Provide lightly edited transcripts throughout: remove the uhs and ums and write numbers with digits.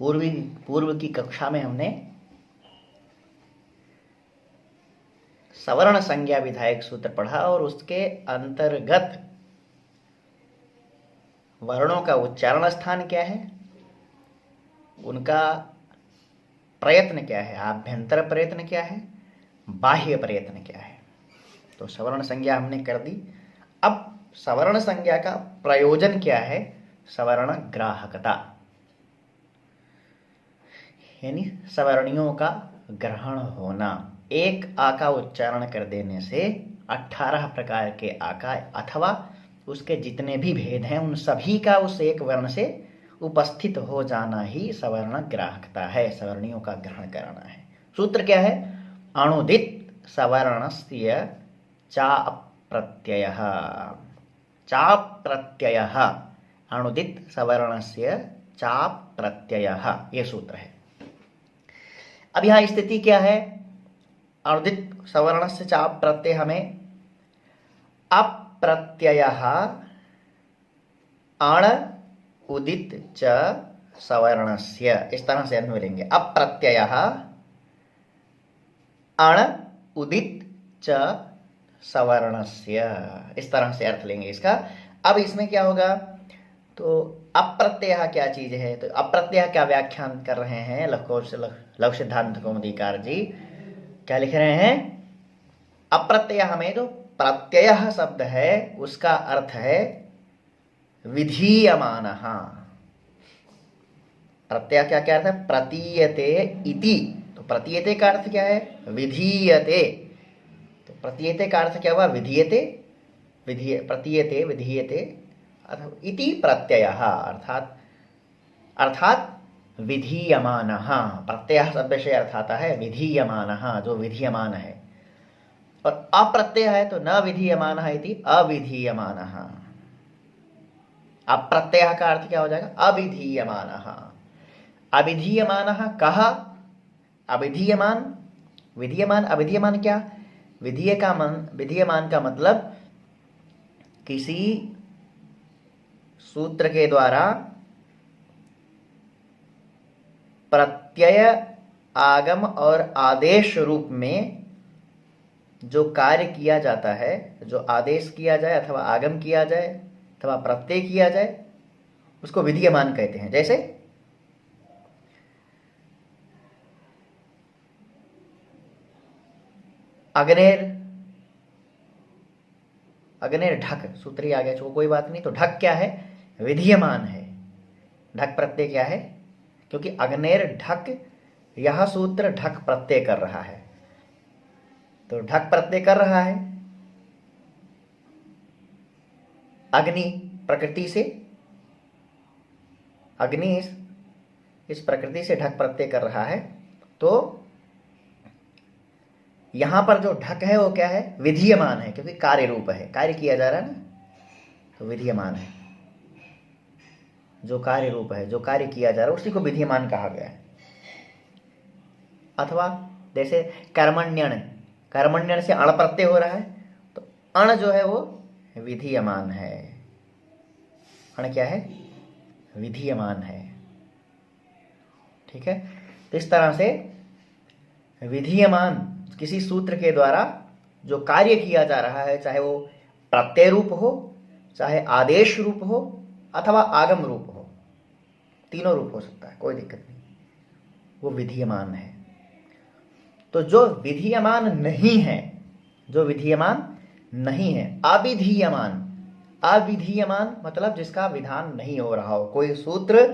पूर्व की कक्षा में हमने सवर्ण संज्ञा विधायक सूत्र पढ़ा और उसके अंतर्गत वर्णों का उच्चारण स्थान क्या है, उनका प्रयत्न क्या है, आभ्यंतर प्रयत्न क्या है, बाह्य प्रयत्न क्या है। तो सवर्ण संज्ञा हमने कर दी। अब सवर्ण संज्ञा का प्रयोजन क्या है, सवर्ण ग्राहकता, यानी सवर्णियों का ग्रहण होना। एक आ का उच्चारण कर देने से 18 प्रकार के आ का अथवा उसके जितने भी भेद हैं उन सभी का उस एक वर्ण से उपस्थित हो जाना ही सवर्ण ग्राहकता है, सवर्णियों का ग्रहण करना है। सूत्र क्या है, अणुदित सवर्णस्य चाप् प्रत्ययः, चाप् प्रत्ययः, अणुदित सवर्णस्य चाप् प्रत्ययः, ये सूत्र है। अब यहां स्थिति क्या है, अणुदित सवर्णस्य चाप् प्रत्यय हमें अप्रत्ययः अण उदित च सवर्णस्य, इस तरह से अन्वय लेंगे। अप्रत्ययः अण उदित च सवर्णस्य, इस तरह से अर्थ लेंगे इसका। अब इसमें क्या होगा, तो अप्रत्यय क्या चीज है, तो अप्रत्यय का व्याख्यान कर रहे हैं लघु सिद्धांत कौमुदीकार जी। क्या लिख रहे हैं, अप्रत्यय हमें जो प्रत्यय शब्द है उसका अर्थ है विधीयमानः। प्रत्यय क्या क्या अर्थ है, प्रतीयते इति, तो प्रतीयते का अर्थ क्या है, विधीयते। तो प्रतीयते का अर्थ क्या हुआ, विधीयते, प्रतीयते विधीयते इति प्रत्ययः, अर्थात विधीयमानः। प्रत्यय शब्द से अर्थ आता है विधीयमानः, जो विधीयमान है। और अप्रत्यय है तो न विधीयमानः इति अविधीयमानः। अप्रत्यय का अर्थ क्या हो जाएगा, अविधीयमानः। अविधीयमानः कः, अविधीयमान, विधीयमान, अविधीयमान क्या, विधीयमान का मतलब किसी सूत्र के द्वारा प्रत्यय आगम और आदेश रूप में जो कार्य किया जाता है, जो आदेश किया जाए अथवा आगम किया जाए अथवा प्रत्यय किया जाए, उसको विधीयमान कहते हैं। जैसे अग्नेर, अग्नेर ढक, सूत्र ही आ गया, कोई बात नहीं। तो ढक क्या है, विधीयमान है। ढक प्रत्यय क्या है, क्योंकि अग्नेर ढक, यह सूत्र ढक प्रत्यय कर रहा है, तो ढक प्रत्यय कर रहा है। अग्नि प्रकृति से, अग्नि इस प्रकृति से ढक प्रत्यय कर रहा है, तो यहां पर जो ढक है वो क्या है, विधीयमान है, क्योंकि कार्य रूप है, कार्य किया जा रहा है ना, तो विधीयमान है। जो कार्य रूप है, जो कार्य किया जा रहा है, उसी को विधीयमान कहा गया है। अथवा जैसे कर्मण्यण, कर्मण्यण से अण प्रत्यय हो रहा है, तो अण जो है वो विधीयमान है। अण क्या है, विधीयमान है। ठीक है, तो इस तरह से विधीयमान किसी सूत्र के द्वारा जो कार्य किया जा रहा है, चाहे वो प्रत्यय रूप हो, चाहे आदेश रूप हो अथवा आगम रूप हो, तीनों रूप हो सकता है, कोई दिक्कत नहीं, वो विधीयमान है। तो जो विधीयमान नहीं है, जो विधीयमान नहीं है, अविधीयमान, अविधीयमान मतलब जिसका विधान नहीं हो रहा हो, कोई सूत्र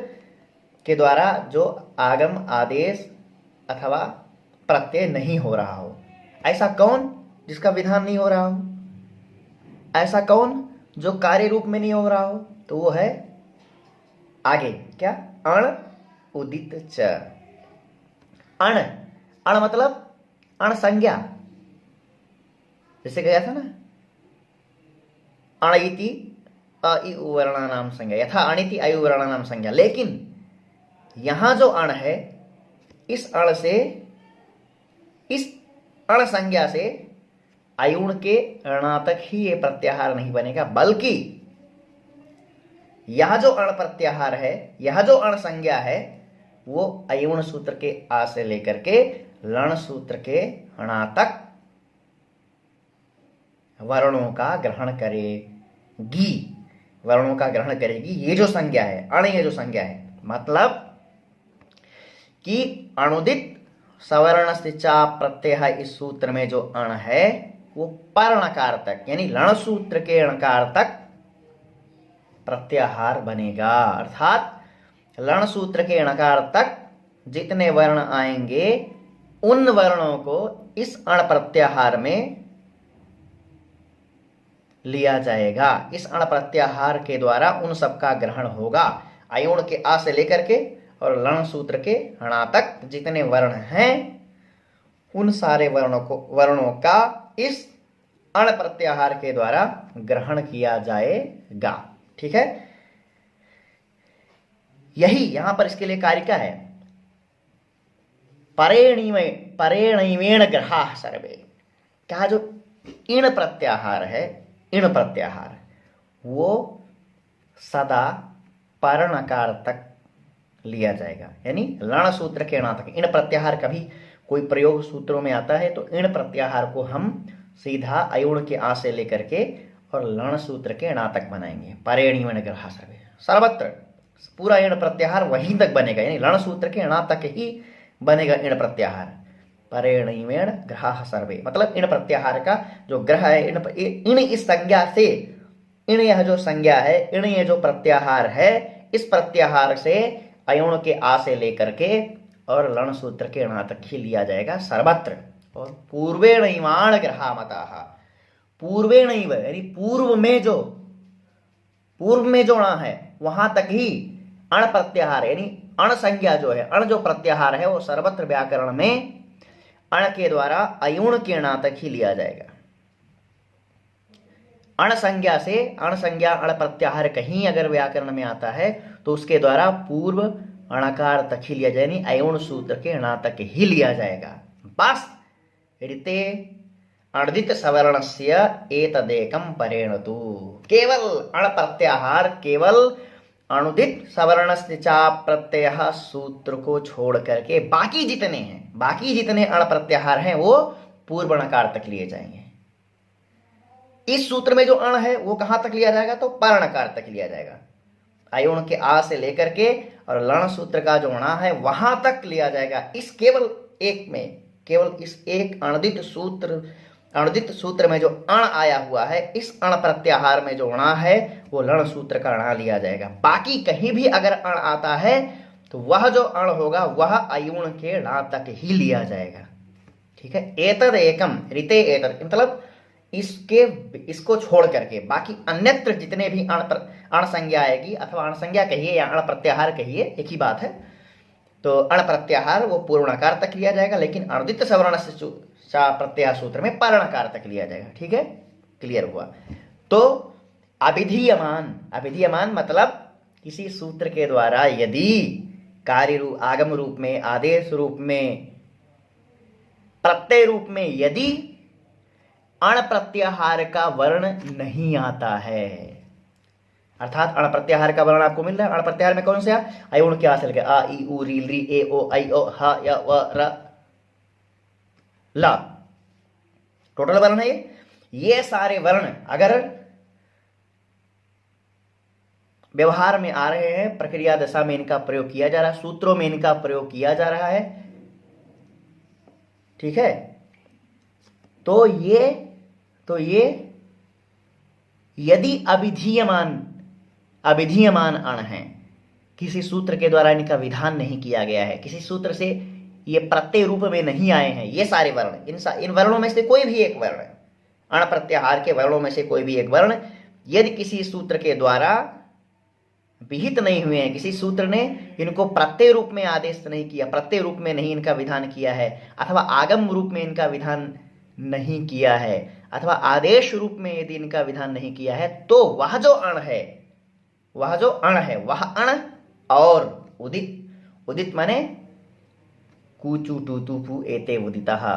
के द्वारा जो आगम आदेश अथवा प्रत्यय नहीं हो रहा हो। ऐसा कौन जिसका विधान नहीं हो रहा हो, ऐसा कौन जो कार्य रूप में नहीं हो रहा हो, तो वो है आगे क्या, अण उदित च। अण, अण मतलब अण संज्ञा, जैसे गया था ना, अण इति अयु वर्णानाम संज्ञा, यथा अणिति अयु वर्णानाम संज्ञा। लेकिन यहां जो अण है, इस अण से, इस अण संज्ञा से अयुण के अणा तक ही ये प्रत्याहार नहीं बनेगा, बल्कि यह जो अण प्रत्याहार है, यह जो अण संज्ञा है, वो अयुण सूत्र के आ से लेकर के लण सूत्र के णा तक वर्णों का ग्रहण करेगी, वर्णों का ग्रहण करेगी। ये जो संज्ञा है अण, ये जो संज्ञा है मतलब कि अनुदित सवर्ण से चा प्रत्यय इस सूत्र में जो अण है वो पर्णकार तक यानी लण सूत्र के अणकार तक प्रत्याहार बनेगा। अर्थात लण सूत्र के अणकार तक जितने वर्ण आएंगे उन वर्णों को इस अण प्रत्याहार में लिया जाएगा। इस अण प्रत्याहार के द्वारा उन सबका ग्रहण होगा। अयोण के आ से लेकर के और लण सूत्र के णा तक जितने वर्ण हैं उन सारे वर्णों का इस अण प्रत्याहार के द्वारा ग्रहण किया जाएगा। ठीक है, यही यहां पर इसके लिए कारिका है। परेणैवेण ग्रहा सर्वे, क्या जो इण प्रत्याहार है, इण प्रत्याहार वो सदा पर्णकार तक लिया जाएगा, यानी लण सूत्र के णा तक। इण प्रत्याहार कभी कोई प्रयोग सूत्रों में आता है तो इण प्रत्याहार को हम सीधा अयुण के आ से लेकर के और लण सूत्र के णा तक बनाएंगे। परेणैवेण ग्रहा सर्वे, सर्वत्र पूरा इण प्रत्याहार वहीं तक बनेगा, यानी लण सूत्र के णा तक ही बनेगा इण प्रत्याहार। परेणैवेण ग्रहाः सर्वे मतलब इण प्रत्याहार का जो ग्रह है, इण इस संज्ञा से, इण यह जो संज्ञा है, इण यह जो प्रत्याहार है, इस प्रत्याहार से अयुण के आ से लेकर के और लण सूत्र के णा तक ही लिया जाएगा सर्वत्र। और पूर्वेणैवाण ग्रहा मताः, पूर्वेणैव यानी पूर्व में जो ण है वहां तक ही अण प्रत्याहार यानी अण संज्ञा जो है, अण जो प्रत्याहार है वो सर्वत्र व्याकरण में अण के द्वारा अयुण के णा तक ही लिया जाएगा। अण संज्ञा से अण संज्ञा अण प्रत्याहार कहीं अगर व्याकरण में आता है तो उसके द्वारा पूर्व अणकार तक ही लिया जाए, यानी अयुण सूत्र के णा तक ही लिया जाएगा। बस ऋते अणदित सवर्णस्य एतदेकं परेणतु, केवल अण प्रत्याहार, केवल अनुदित सवर्णस्य चा प्रत्यय सूत्र को छोड़ करके बाकी जितने अण प्रत्याहार हैं वो पूर्व णकार तक लिए जाएंगे। इस सूत्र में जो अण है वो कहां तक लिया जाएगा तो पर्णकार तक लिया जाएगा। अयुण के आ से लेकर के और लण सूत्र का जो णा है वहां तक लिया जाएगा। इस केवल इस एक अणुदित सूत्र में जो अण आया हुआ है, इस अण प्रत्याहार में जो णा है वो लण सूत्र का णा लिया जाएगा। बाकी कहीं भी अगर अण आता है तो वह जो अण होगा वह अयुण के णा तक ही लिया जाएगा। ठीक है, एतद एकम ऋते एतद मतलब इसको छोड़ करके बाकी अन्यत्र जितने भी अण संज्ञा आएगी, अथवा अण संज्ञा कहिए या अण प्रत्याहार कहिए, एक ही बात है। तो अण प्रत्याहार वो पूर्णकार तक लिया जाएगा, लेकिन अणुदित सवर्ण से प्रत्याहार सूत्र में पर्णकार तक लिया जाएगा। ठीक है, क्लियर हुआ। तो अभिधीयमान मतलब किसी सूत्र के द्वारा यदि कार्य रूप, आगम रूप में, आदेश रूप में, प्रत्यय रूप में यदि अण प्रत्याहार का वर्ण नहीं आता है, अर्थात अण प्रत्याहार का वर्ण आपको मिल रहा है। अण प्रत्याहार में कौन से अयुण के आ से लेकर आ ई उ री ली ए ओ आई ओ ह य व र ला, टोटल वर्ण है ये सारे वर्ण अगर व्यवहार में आ रहे हैं, प्रक्रिया दशा में इनका प्रयोग किया जा रहा है, सूत्रों में इनका प्रयोग किया जा रहा है, ठीक है, तो ये यदि अविधीयमान अण है, किसी सूत्र के द्वारा इनका विधान नहीं किया गया है, किसी सूत्र से ये प्रत्यय रूप में नहीं आए हैं, ये सारे वर्ण, इन वर्णों में से कोई भी एक वर्ण, अण प्रत्याहार के वर्णों में से कोई भी एक वर्ण यदि किसी सूत्र के द्वारा विहित नहीं हुए हैं, किसी सूत्र ने इनको प्रत्यय रूप में आदेश नहीं किया, प्रत्यय रूप में नहीं इनका विधान किया है, अथवा आगम रूप में इनका विधान नहीं किया है, अथवा आदेश रूप में यदि इनका विधान नहीं किया है, तो वह जो अण है वह अण और उदित माने कुचु टू तुपु एते उदितः,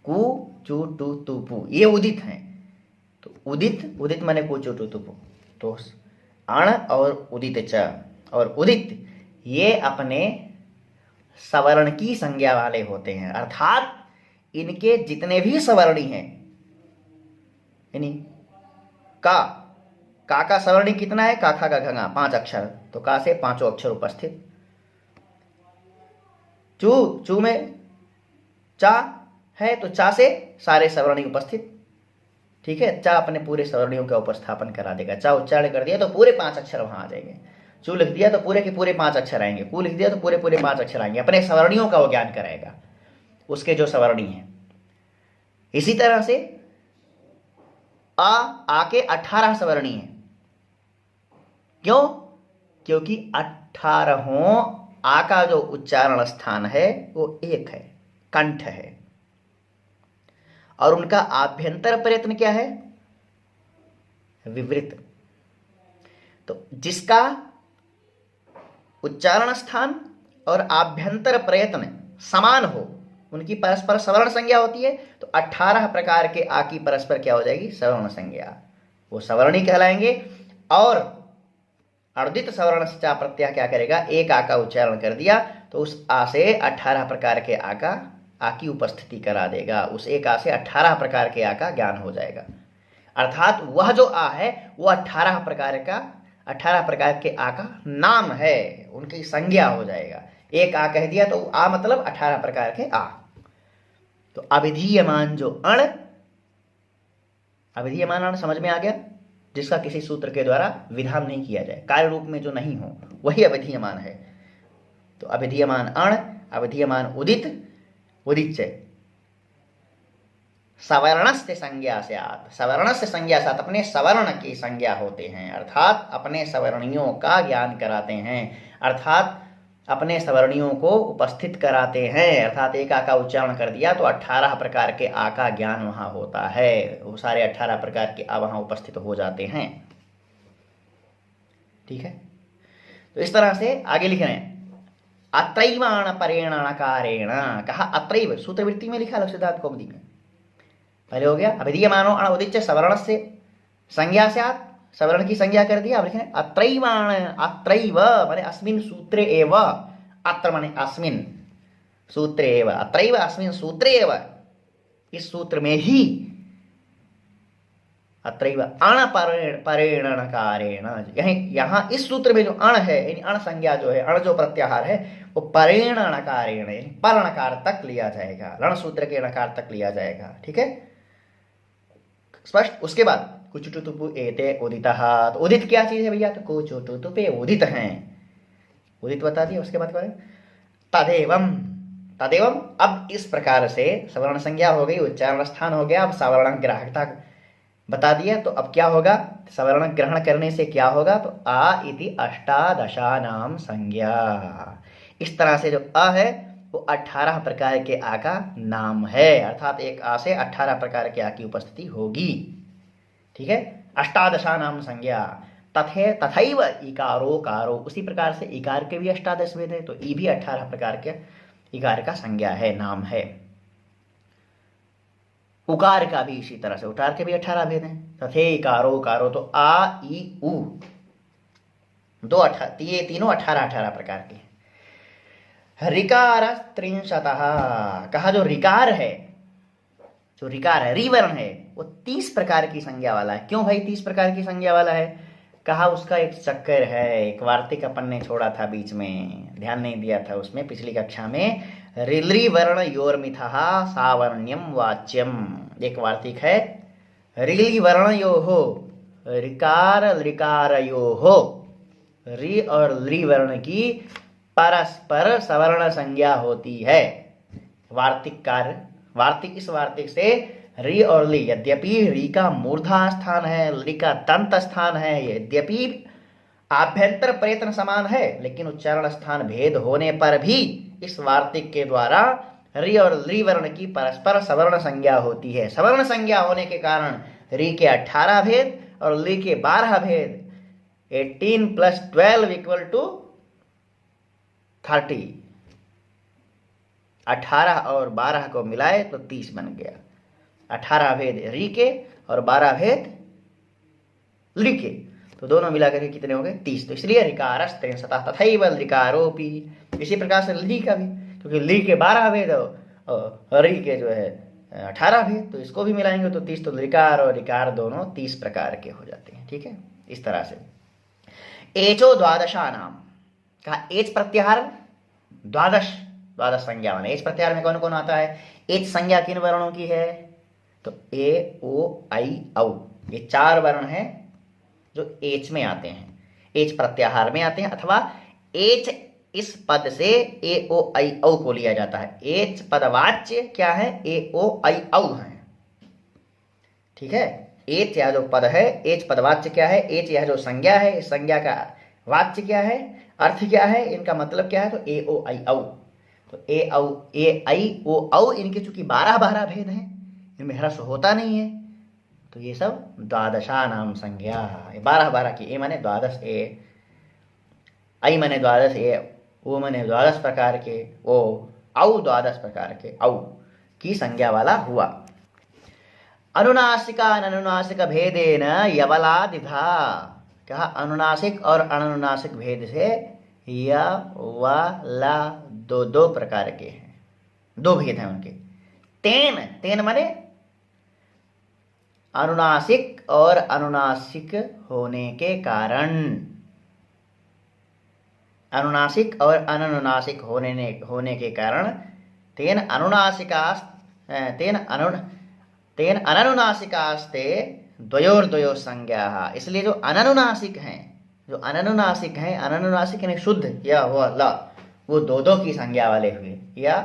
कुचु टू तुपु ये उदित हैं। तो उदित माने कुचु टू तुपु, तो अण और उदित च और उदित ये अपने सवर्ण की संज्ञा वाले होते हैं, अर्थात इनके जितने भी सवर्णी हैं, यानी का सवर्णी कितना है, काखा का घंगा 5 अक्षर, तो का से 5 अक्षर उपस्थित। चू में चा है तो चा से सारे सवर्णी उपस्थित। ठीक है, चा अपने पूरे सवर्णियों का उपस्थापन करा देगा। चा उच्चारण कर दिया तो पूरे 5 अक्षर वहां आ जाएंगे। चू लिख दिया तो पूरे के पूरे 5 अक्षर आएंगे। कू लिख दिया तो पूरे पूरे 5 अक्षर आएंगे। अपने सवर्णियों का वो ज्ञान कराएगा, उसके जो सवर्णी हैं। इसी तरह से आ के 18 सवर्णी हैं। क्यों? क्योंकि 18 आ का जो उच्चारण स्थान है वो एक है, कंठ है, और उनका आभ्यंतर प्रयत्न क्या है, विवृत। तो जिसका उच्चारण स्थान और आभ्यंतर प्रयत्न समान हो, उनकी परस्पर सवर्ण संज्ञा होती है। तो 18 प्रकार के आ की परस्पर क्या हो जाएगी, सवर्ण संज्ञा, वो सवर्णी कहलाएंगे। और अर्दित सवर्ण से चा प्रत्यय क्या करेगा, एक आ का उच्चारण कर दिया तो उस आ से 18 प्रकार के आ की उपस्थिति करा देगा। उस एक आ से 18 प्रकार के आ का ज्ञान हो जाएगा। अर्थात वह जो आ है वो 18 प्रकार के आ का नाम है, उनकी संज्ञा हो जाएगा। एक आ कह दिया तो आ मतलब 18 प्रकार के आ। तो अविधीयमान जो अविधीयमान अण समझ में आ गया, जिसका किसी सूत्र के द्वारा विधान नहीं किया जाए, कार्य रूप में जो नहीं हो, वही अविधीयमान है। तो अविधीयमान अण, अविधीयमान उदित, उदित से सवर्णस्य संज्ञा से आत, सवर्णस्य संज्ञा से अपने सवर्ण की संज्ञा होते हैं, अर्थात अपने सवर्णियों का ज्ञान कराते हैं, अर्थात अपने सवर्णियों को उपस्थित कराते हैं। अर्थात एक आ का उच्चारण कर दिया तो 18 प्रकार के आ का ज्ञान वहां होता है, वो सारे 18 प्रकार के आ वहां उपस्थित हो जाते हैं। ठीक है, तो इस तरह से आगे लिख रहे हैं, अत्रैवाण परेण अणकारेण, कहा अत्रैव सूत्रवृत्ति में लिखा लक्षितार्थ कौमुदी में, पहले हो गया अभिधीयमानो अण उदिच्य सवर्ण से संज्ञा से आत, सवर्ण की संज्ञा कर दिया। अब लिखे अत्रैवाण, अत्रैव माने अस्मिन् सूत्रे एव, अत्र माने अस्मिन् सूत्रे एव, अत्रैव अस्मिन् सूत्रे एव, इस सूत्र में ही, अत्रैव अण परेण णकारेण, यहां इस सूत्र में जो अण है, यानी अण संज्ञा जो है, अण जो प्रत्याहार है वो परेण णकारेण पर णकार तक लिया जाएगा, रण सूत्र के णकार तक लिया जाएगा। ठीक है, स्पष्ट। उसके बाद कुचुटुतुपु एते उदितः, तो उदित क्या चीज है भैया, तो कुचुटुतुपे उदित हैं, उदित बता दिया। उसके बाद तदेवम, तदेवम, अब इस प्रकार से सवर्ण संज्ञा हो गई, उच्चारण स्थान हो गया, अब सवर्ण ग्राहकता बता दिया। तो अब क्या होगा, सवर्ण ग्रहण करने से क्या होगा, तो आ इति अष्टादशानाम संज्ञा, इस तरह से जो अ है वो 18 प्रकार के आ का नाम है, अर्थात एक आ से 18 प्रकार के आ की उपस्थिति होगी। ठीक है, अष्टादशा नाम संज्ञा, तथैव इकारो कारो, उसी प्रकार से इकार के भी 18 भेद है, तो ई भी 18 प्रकार के इकार का संज्ञा है, नाम है। उकार का भी इसी तरह से, उकार के भी 18 भेद हैं, तथे इकारो कारो, तो आ ई उ ये तीनों 18 प्रकार के हैं। ऋकार 30, कहा जो ऋकार है, जो ऋकार है, ऋवर्ण है, वो 30 प्रकार की संज्ञा वाला है। क्यों भाई 30 प्रकार की संज्ञा वाला है, कहा उसका एक चक्कर है, एक वार्तिक अपन ने छोड़ा था बीच में, ध्यान नहीं दिया था उसमें पिछली कक्षा में। ऋलृ वर्ण योर्मिथः सावर्ण्यम वाच्यम, एक वार्तिक है, ऋलि वर्ण यो हो ऋकार ऋकारयो हो, ऋ और लृ वर्ण की परस्पर सवर्ण संज्ञा होती है। वार्तिक इस वार्तिक से रि और लि, यद्यपि रि का मूर्धा स्थान है, लि का दंत स्थान है, यद्यपि आभ्यंतर प्रयत्न समान है, लेकिन उच्चारण स्थान भेद होने पर भी इस वार्तिक के द्वारा रि और लृ वर्ण की परस्पर सवर्ण संज्ञा होती है। सवर्ण संज्ञा होने के कारण रि के 18 भेद और लि के 12 भेद, 18 + 12 = 30, 18 और 12 को मिलाए तो 30 बन गया। 18 भेद रि के और 12 भेद लृ के, तो दोनों मिलाकर के कितने हो गए? 30। तो इसलिए ऋकारस्त्रिंशतः तथैव ऋकारोपि। इसी प्रकार से ली का भी, क्योंकि ली के 12 भेद और री के जो है 18 भेद, तो इसको भी मिलाएंगे तो 30। तो ऋकार और ऋकार दोनों 30 प्रकार के हो जाते हैं। ठीक है, इस तरह से एचो द्वादशा नाम कहा। एच प्रत्याहार द्वादश, द्वादश संज्ञा माने एच प्रत्याहार में कौन कौन आता है? एच संज्ञा किन वर्णों की है? तो ए ओ आई औ, ये 4 वर्ण हैं जो एच में आते हैं, एच प्रत्याहार में आते हैं, अथवा एच इस पद से ए ओ आई औ को लिया जाता है। एच पदवाच्य क्या है? ए ओ आई औ है। ठीक है, एच यह जो पद है, एच पदवाच्य क्या है? एच यह जो संज्ञा है, इस संज्ञा का वाच्य क्या है, अर्थ क्या है, इनका मतलब क्या है? तो ए ओ आई औ। तो ए औ, ए आई ओ औ, इनके चूंकि 12 भेद हैं, इनमें ह्रस्व होता नहीं है, तो ये सब द्वादशा नाम संज्ञा। 12 की, ए माने द्वादश ए, आई माने द्वादश ए, ओ माने द्वादश प्रकार के ओ, औ द्वादश प्रकार के औ की संज्ञा वाला हुआ। अनुनासिका अनुनासिक भेदेन यवलादिधा कहा। अनुनासिक और अनुनासिक भेद से य व ला दो प्रकार के हैं, 2 भेद हैं उनके। तेन, तेन माने अनुनासिक और अनुनासिक होने के कारण, अनुनासिक और अनुनासिक होने के कारण तेन अनुनासिका तेन अननुनासिकास्ते द्वयोर्द्वयो संज्ञा। इसलिए जो अननुनासिक हैं, जो अननुनासिक हैं, अननुनासिक यानी शुद्ध या हुआ ला, वो 2 की संज्ञा वाले हुए, या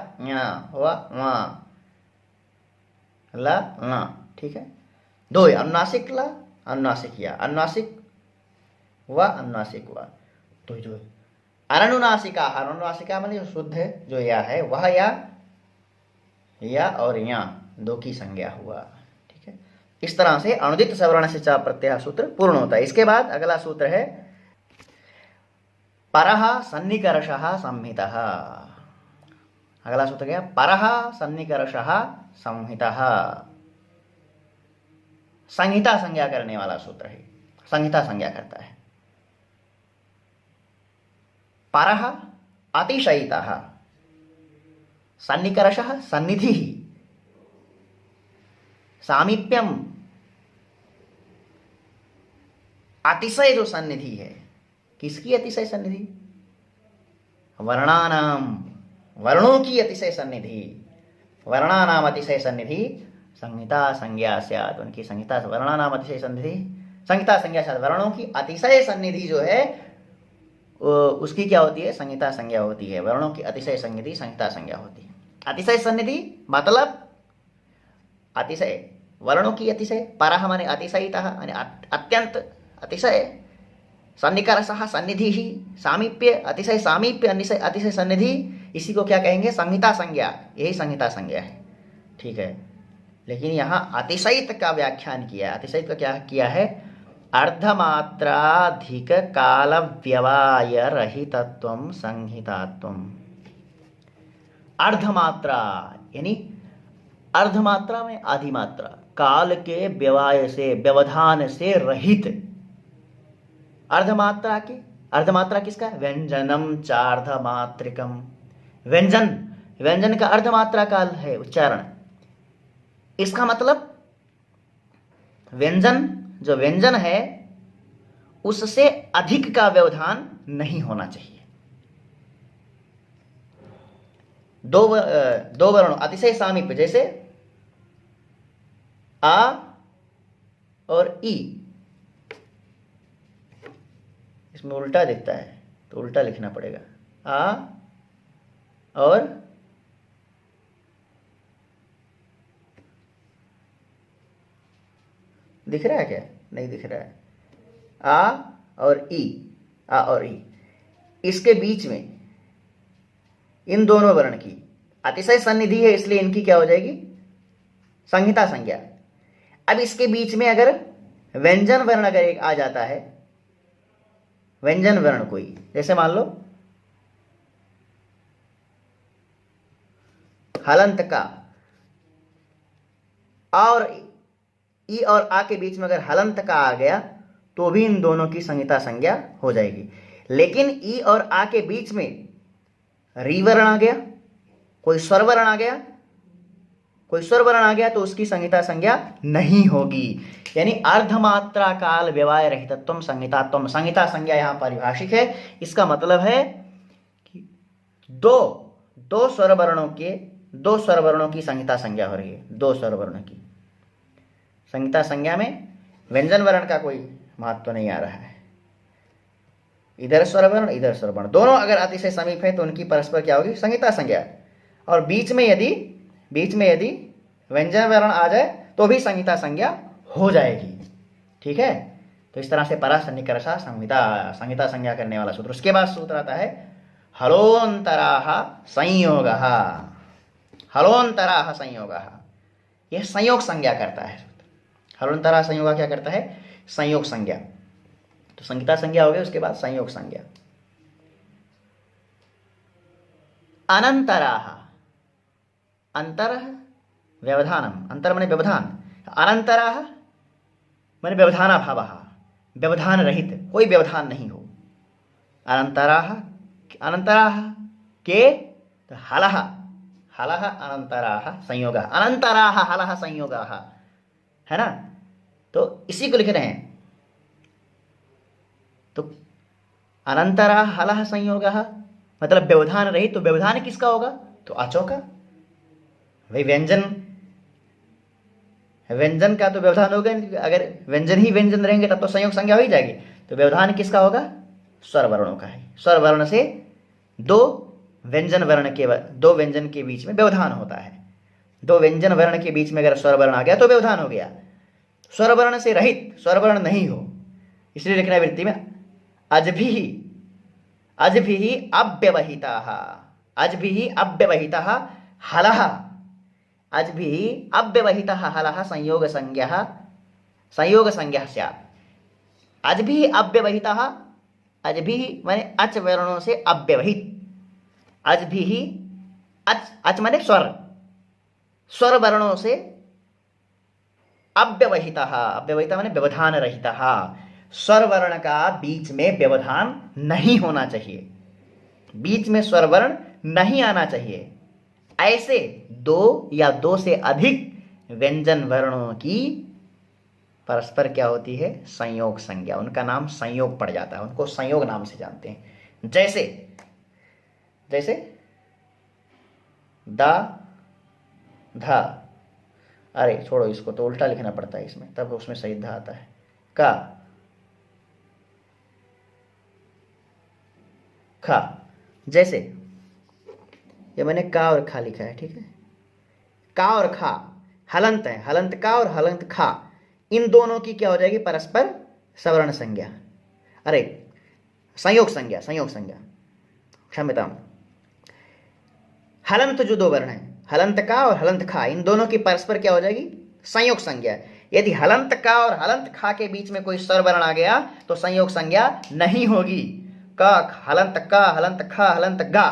हुआ वा ला ला। ठीक है, 2 अनुनासिक ला, अनुनासिक या, अनुनासिक व अनुनासिक व। तो जो अननुनासिका, अनुनासिका माने जो शुद्ध है, जो या है, वह या और या 2 की संज्ञा हुआ। ठीक है, इस तरह से अनुदित सवर्ण से च प्रत्यय सूत्र पूर्ण होता है। इसके बाद अगला सूत्र है परः सन्निकर्षः संहितः। अगला सूत्र क्या? परः सन्निकर्षः संहितः। संहिता संज्ञा करने वाला सूत्र है, संहिता संज्ञा करता है। परः अतिशयितः, सन्निकर्षः सन्निधिः, सामीप्यम अतिशय जो सन्निधि है, किसकी अतिशय सन्निधि? वर्णानाम, वर्णों की अतिशय सन्निधि। वर्णानाम अतिशय सन्निधि संहिता संज्ञा स्यात्। उनकी संहिता, वर्णानाम अतिशय सन्निधि संहिता संज्ञा स्यात्। वर्णों की अतिशय सन्निधि जो है उसकी क्या होती है? संहिता संज्ञा होती है। वर्णों की अतिशय सन्निधि संहिता संज्ञा होती है। अतिशय सन्निधि मतलब अतिशय, वर्णों की अतिशय, परः माने अतिशयितः माने अत्यंत अतिशय, सन्निकर्षः सन्निधि ही, सामीप्य अतिशय सामीप्य, अतिशय सन्निधि, इसी को क्या कहेंगे? संहिता संज्ञा। यही संहिता संज्ञा है। ठीक है, लेकिन यहाँ अतिशयित का व्याख्यान किया। अतिशयित का क्या किया है? अर्धमात्राधिक काल व्यवाय रहितत्वम संहितात्वम। अर्धमात्रा यानी अर्धमात्रा में आधी मात्रा, काल के व्यवाय से, व्यवधान से रहित। अर्धमात्रा की, अर्धमात्रा किसका? व्यंजनम चार्धमात्रिकम। व्यंजन, व्यंजन का अर्धमात्रा काल है उच्चारण। इसका मतलब व्यंजन, जो व्यंजन है उससे अधिक का व्यवधान नहीं होना चाहिए। दो वर्णों अतिशय सामीप्य, जैसे आ और ई, इसमें उल्टा दिखता है तो उल्टा लिखना पड़ेगा। आ और दिख रहा है क्या? नहीं दिख रहा है। आ और ई, आ और ई, इसके बीच में इन दोनों वर्ण की अतिशय सन्निधि है, इसलिए इनकी क्या हो जाएगी? संहिता संज्ञा। अब इसके बीच में अगर व्यंजन वर्ण अगर एक आ जाता है, व्यंजन वर्ण कोई, जैसे मान लो हलंत का, और ई और आ के बीच में अगर हलंत का आ गया तो भी इन दोनों की संहिता संज्ञा हो जाएगी। लेकिन ई और आ के बीच में री वर्ण आ गया, कोई स्वर वर्ण आ गया, कोई स्वर वर्ण आ गया तो उसकी संहिता संज्ञा नहीं होगी। यानी अर्धमात्रा काल व्यवहार रहितत्वम संहितात्वम। संहिता संज्ञा यहां परिभाषित है। इसका मतलब है कि दो स्वर वर्णों की संहिता संज्ञा हो रही है। दो स्वर वर्णों की संहिता संज्ञा में व्यंजन वर्ण का कोई महत्व नहीं आ रहा है। इधर स्वर वर्ण, इधर स्वर वर्ण, दोनों अगर अतिशय समीप है तो उनकी परस्पर क्या होगी? संहिता संज्ञा। और बीच में यदि व्यंजन वर्ण आ जाए तो भी संहिता संज्ञा हो जाएगी। ठीक है, तो इस तरह से परा निकर्षा संहिता संज्ञा करने वाला सूत्र। उसके बाद सूत्र आता है हलोन्तराः संयोगः। हलोन्तराः संयोगः, यह संयोग संज्ञा करता है सूत्र। हलोन्तराः संयोगः क्या करता है? संयोग संज्ञा। तो संहिता संज्ञा हो गई, उसके बाद संयोग संज्ञा। अनंतराः, अंतर व्यवधानम, अंतर माने व्यवधान, अनंतराः माने व्यवधानाभावः, व्यवधान रहित, कोई व्यवधान नहीं हो। अनंतराः के हलः अनंतराः संयोगः, अनंतराः हलः संयोगः, है ना? तो इसी को लिख रहे हैं। तो अनंतराः हलः संयोगः मतलब व्यवधान रहित। तो व्यवधान किसका होगा? तो अचों का। भाई व्यंजन का तो व्यवधान होगा। अगर व्यंजन ही व्यंजन रहेंगे तब तो संयोग संज्ञा हो ही जाएगी। तो व्यवधान किसका होगा? स्वर वर्णों का है। स्वर वर्ण से दो व्यंजन के बीच में व्यवधान होता है। दो व्यंजन वर्ण के बीच में अगर स्वर वर्ण आ गया तो व्यवधान हो गया। स्वर वर्ण से रहित, स्वर वर्ण नहीं हो, इसलिए लिखना है वृत्ति में अजभिः अव्यवहिताः, अजभिः अव्यवहितः हलः, अजभिः अव्यवहितः हलः संयोग संज्ञा स्यात्। अजभिः अव्यवहितः, अजभिः माने अच वर्णों से अव्यवहित, अजभिः अच माने स्वर वर्णों से अव्यवहितः, अव्यवहितः माने व्यवधान रहितः। स्वर वर्ण का बीच में व्यवधान नहीं होना चाहिए, बीच में स्वर वर्ण नहीं आना चाहिए। ऐसे दो या दो से अधिक व्यंजन वर्णों की परस्पर क्या होती है? संयोग संज्ञा। उनका नाम संयोग पड़ जाता है, उनको संयोग नाम से जानते हैं। जैसे दा धा, अरे छोड़ो, इसको तो उल्टा लिखना पड़ता है इसमें, तब उसमें सही धा आता है। का खा, जैसे ये मैंने का और खा लिखा है। ठीक है, का और खा हलंत है, हलंत का और हलंत खा, इन दोनों की क्या हो जाएगी? परस्पर सवर्ण संज्ञा, अरे संयोग संज्ञा, क्षम्यताम। हलंत जो दो वर्ण है, हलंत का और हलंत खा, इन दोनों की परस्पर क्या हो जाएगी? संयोग संज्ञा। यदि हलंत का और हलंत खा के बीच में कोई स्वर वर्ण आ गया तो संयोग संज्ञा नहीं होगी। का, हलंत का, हलंत खा, हलंत गा,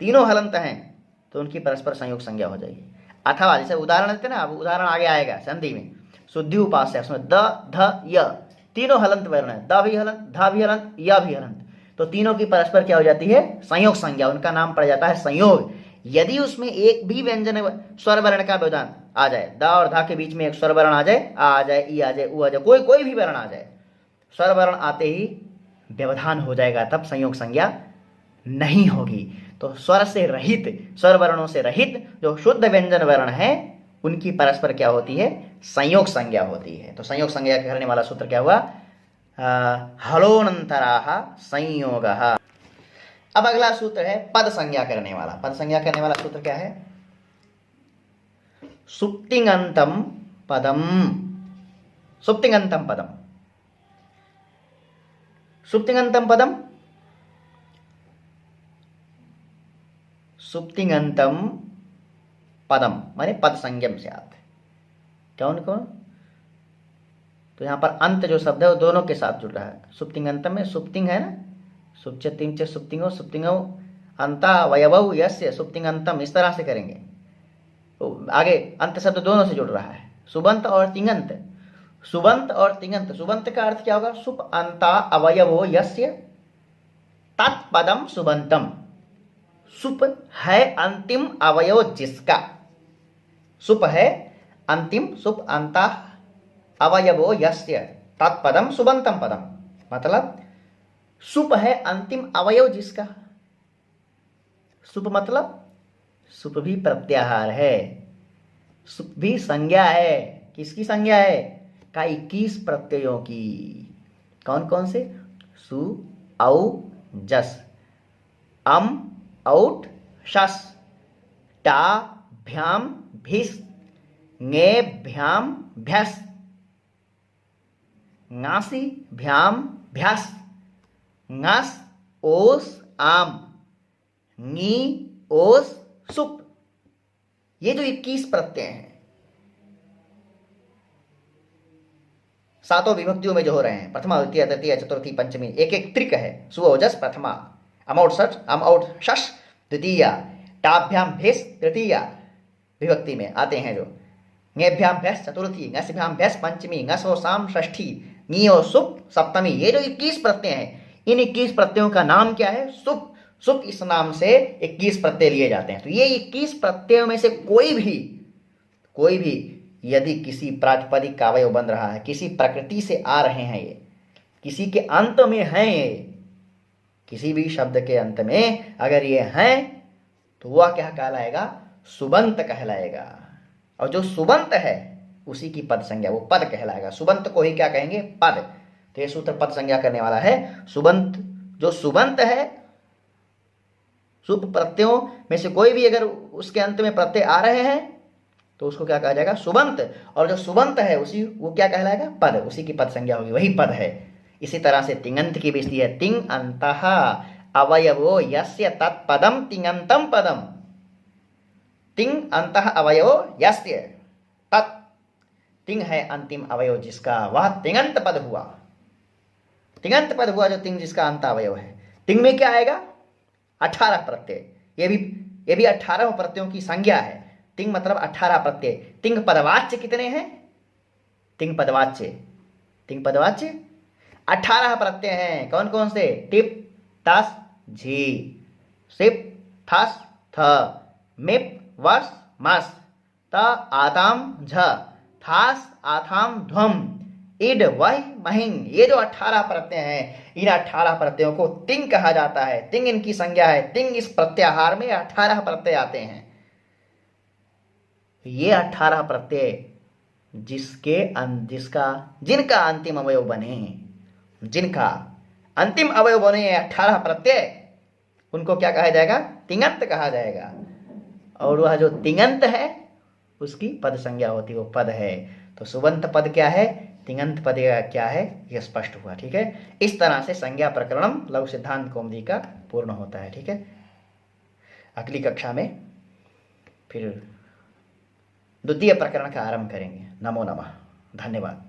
तीनों हलंत हैं तो उनकी परस्पर संयोग संज्ञा हो जाएगी। अथवा जैसे उदाहरण देते ना, अब उदाहरण आगे आएगा संधि में, शुद्धि उपास्य है, उसमें द ध य तीनों हलंत वर्ण है, द भी हलंत, धा भी हलंत, या भी हलंत, तो तीनों की परस्पर क्या हो जाती है? संयोग संज्ञा। उनका नाम पड़ जाता है संयोग। यदि उसमें एक भी व्यंजन स्वर वर्ण का व्यवधान आ जाए, द और धा के बीच में एक स्वर वर्ण आ जाए, आ जाए, ई आ जाए, उ आ जाए, कोई भी वर्ण आ जाए, स्वर वर्ण आते ही व्यवधान हो जाएगा, तब संयोग संज्ञा नहीं होगी। तो स्वर वर्णों से रहित जो शुद्ध व्यंजन वर्ण है उनकी परस्पर क्या होती है? संयोग संज्ञा होती है। तो संयोग संज्ञा करने वाला सूत्र क्या हुआ? हलोनंतराः संयोगः। अब अगला सूत्र है पद संज्ञा करने वाला। पद संज्ञा करने वाला सूत्र क्या है? सुप्तिङन्तं पदम, सुप्तिङन्तं पदम, सुप्तिङन्तं पदम, सुप्तिङन्तं पदम माने पद संज्ञम से आते हैं। कौन कौन? तो यहाँ पर अंत जो शब्द है वो दोनों के साथ जुड़ रहा है। सुप्तिङन्तं में सुप्तिंग है ना, सुप्तिं च सुप्तिंगो, सुप्तिंगो अंता वयवौ यस्य सुप्तिङन्तं, इस तरह से करेंगे तो आगे अंत शब्द दोनों से जुड़ रहा है, सुबंत और तिङन्त। सुबंत और तिङंत, सुबंत का अर्थ क्या होगा? सुप अंता अवयवो यस्य तत्पदम सुबंतम। सुप है अंतिम अवयव जिसका, सुप है अंतिम, सुप अंता अवयवो यस्य तत्पदम सुबंतम पदम। मतलब सुप है अंतिम अवयव जिसका। सुप मतलब सुप भी प्रत्याहार है, सुप भी संज्ञा है। किसकी संज्ञा है? का 21 प्रत्ययों की। कौन कौन से? सु, औ, जस, अम, औट, शस, टा, भ्याम, भिस, ङे, भ्याम, भ्यस, ङासी, भ्याम, भ्यास, ङस, ओस, आम, ङी, ओस, सुप। ये जो 21 प्रत्यय हैं सातों विभक्तियों में जो हो रहे हैं, प्रथमा, द्वितीय, तृतीय, चतुर्थी, पंचमी, एक एक त्रिक है। सुओजस प्रथमा, अमौट षठ, अमौट शश द्वितीया, टाभ्याम भेष तृतीया विभक्ति में आते हैं जो। ङेभ्याम भैस चतुर्थी, ङसभ्याम भैस पंचमी, ङसो साम षष्ठी, ङीओ सुप सप्तमी। ये जो 21 प्रत्यय हैं, इन 21 प्रत्ययों का नाम क्या है? सुप। सुप इस नाम से 21 प्रत्यय लिए जाते हैं। तो ये 21 प्रत्ययों में से कोई भी यदि किसी प्रातिपदिक का अवयव बन रहा है, किसी प्रकृति से आ रहे हैं, ये किसी के अंत में हैं, ये किसी भी शब्द के अंत में अगर ये हैं तो वह क्या कहलाएगा? सुबंत कहलाएगा। और जो सुबंत है उसी की पद संज्ञा, वो पद कहलाएगा। सुबंत को ही क्या कहेंगे? पद। तो ये सूत्र पद संज्ञा करने वाला है। सुबंत, जो सुबंत है, सुप प्रत्ययों में से कोई भी अगर उसके अंत में प्रत्यय आ रहे हैं तो उसको क्या कहा जाएगा? सुबंत। और जो सुबंत है उसी वो क्या कहलाएगा? पद। उसी की पद संज्ञा होगी, वही पद है। इसी तरह से तिङंत की भी स्थिति है। तिङ अंतः अवयवो यस्य तत्पदम तिङंतम पदम। तिङ अंतः अवयवो यस्य तत्, तिङ है अंतिम अवयव जिसका, वह तिङंत पद हुआ। तिङंत पद हुआ जो तिङ जिसका अंत अवयव है। तिङ में क्या आएगा? 18 प्रत्यय। ये भी 18 प्रत्ययों की संज्ञा है। तिङ मतलब 18 प्रत्यय। तिङ पदवाच्य कितने हैं? तिङ पदवाच्य 18 प्रत्यय हैं। कौन कौन से? टिप, तस, झी, सिप, थस, थ, मिप, वस, मस, त, आताम, झ, थास, आथाम, ध्वम, इड, वह, महिंग। ये जो 18 प्रत्यय हैं, इन 18 प्रत्ययों को तिङ कहा जाता है। तिङ इनकी संज्ञा है। तिङ इस प्रत्याहार में 18 प्रत्यय आते हैं। ये 18 प्रत्यय जिनका अंतिम अवयव बने, जिनका अंतिम अवयव बने 18 प्रत्यय, उनको क्या कहा जाएगा? तिङंत कहा जाएगा। और वह जो तिङंत है उसकी पद संज्ञा होती है, वो पद है। तो सुबंत पद क्या है, तिङंत पद क्या है, यह स्पष्ट हुआ। ठीक है, इस तरह से संज्ञा प्रकरणम लघु सिद्धांत कौमुदी का पूर्ण होता है। ठीक है, अगली कक्षा में फिर द्वितीय प्रकरण का आरंभ करेंगे। नमो नमः, धन्यवाद।